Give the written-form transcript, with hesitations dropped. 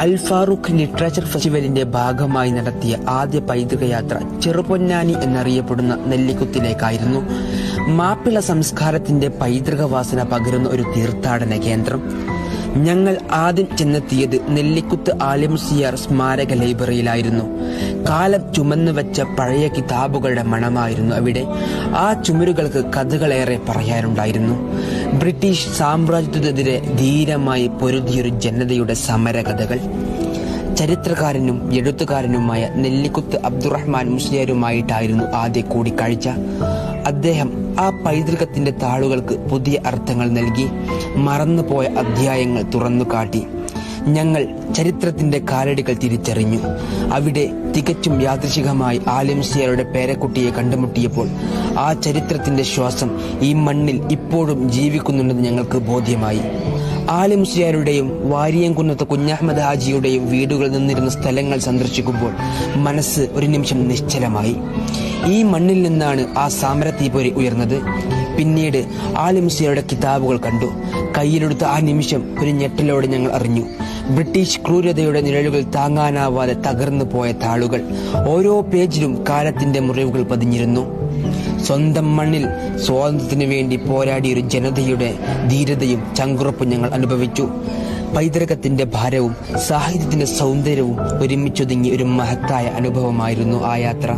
അൽ Farooq literature ഫെസ്റ്റിവലിന്റെ ഭാഗമായി നടത്തിയ ആദ്യ പൈതൃക യാത്ര ചെറുപൊന്നാനി എന്നറിയപ്പെടുന്ന നെല്ലിക്കുത്തിലേക്കായിരുന്നു. മാപ്പിള സംസ്കാരത്തിന്റെ പൈതൃക വാസന പകരുന്ന ഒരു തീർത്ഥാടന കേന്ദ്രം. ഞങ്ങൾ ആദ്യം ചെന്നെത്തിയത് നെല്ലിക്കുത്ത് ആലിമുസ്ലിയാർ സ്മാരക ലൈബ്രറിയിലായിരുന്നു. കാലം ചുമന്നു വെച്ച പഴയ കിതാബുകളുടെ മണമായിരുന്നു അവിടെ. ആ ചുമരുകൾക്ക് കഥകളേറെ പറയാനുണ്ടായിരുന്നു. ബ്രിട്ടീഷ് സാമ്രാജ്യത്തിനെതിരെ ധീരമായി പൊരുതിയൊരു ജനതയുടെ സമരകഥകൾ. ചരിത്രകാരനും എഴുത്തുകാരനുമായ നെല്ലിക്കുത്ത് അബ്ദുറഹ്മാൻ മുസ്ലിയാരുമായിട്ടായിരുന്നു ആദ്യ കൂടിക്കാഴ്ച. അദ്ദേഹം ആ പൈതൃകത്തിന്റെ താളുകൾക്ക് പുതിയ അർത്ഥങ്ങൾ നൽകി. മറന്നുപോയ അധ്യായങ്ങൾ തുറന്നു കാട്ടി. ഞങ്ങൾ ചരിത്രത്തിന്റെ കാലടികൾ തിരിച്ചറിഞ്ഞു. അവിടെ തികച്ചും യാദൃശികമായി ആലിമുസ്ലിയാരുടെ പേരക്കുട്ടിയെ കണ്ടുമുട്ടിയപ്പോൾ ആ ചരിത്രത്തിന്റെ ശ്വാസം ഈ മണ്ണിൽ ഇപ്പോഴും ജീവിക്കുന്നുണ്ടെന്ന് ഞങ്ങൾക്ക് ബോധ്യമായി. ആലിമുസ്ലിയാരുടെയും വാരിയംകുന്നത്ത് കുഞ്ഞഹമ്മദ് ഹാജിയുടെയും വീടുകൾ നിന്നിരുന്ന സ്ഥലങ്ങൾ സന്ദർശിക്കുമ്പോൾ മനസ്സ് ഒരു നിമിഷം നിശ്ചലമായി. ഈ മണ്ണിൽ നിന്നാണ് ആ സമരത്തീപ്പൊരി ഉയർന്നത്. പിന്നീട് ആലിമുസ്ലിയാരുടെ കിതാബുകൾ കണ്ടു. കയ്യിലെടുത്ത ആ നിമിഷം ഒരു ഞെട്ടലോടെ ഞങ്ങൾ അറിഞ്ഞു. ബ്രിട്ടീഷ് ക്രൂരതയുടെ നിഴലുകൾ താങ്ങാനാവാതെ തകർന്നു പോയ താളുകൾ. ഓരോ പേജിലും കാലത്തിന്റെ മുറിവുകൾ പതിഞ്ഞിരുന്നു. സ്വന്തം മണ്ണിൽ സ്വാതന്ത്ര്യത്തിനു വേണ്ടി പോരാടിയൊരു ജനതയുടെ ധീരതയും ചങ്കുറപ്പും ഞങ്ങൾ അനുഭവിച്ചു. പൈതൃകത്തിന്റെ ഭാരവും സാഹിത്യത്തിന്റെ സൗന്ദര്യവും ഒരുമിച്ചൊതുങ്ങിയ ഒരു മഹത്തായ അനുഭവമായിരുന്നു ആ യാത്ര.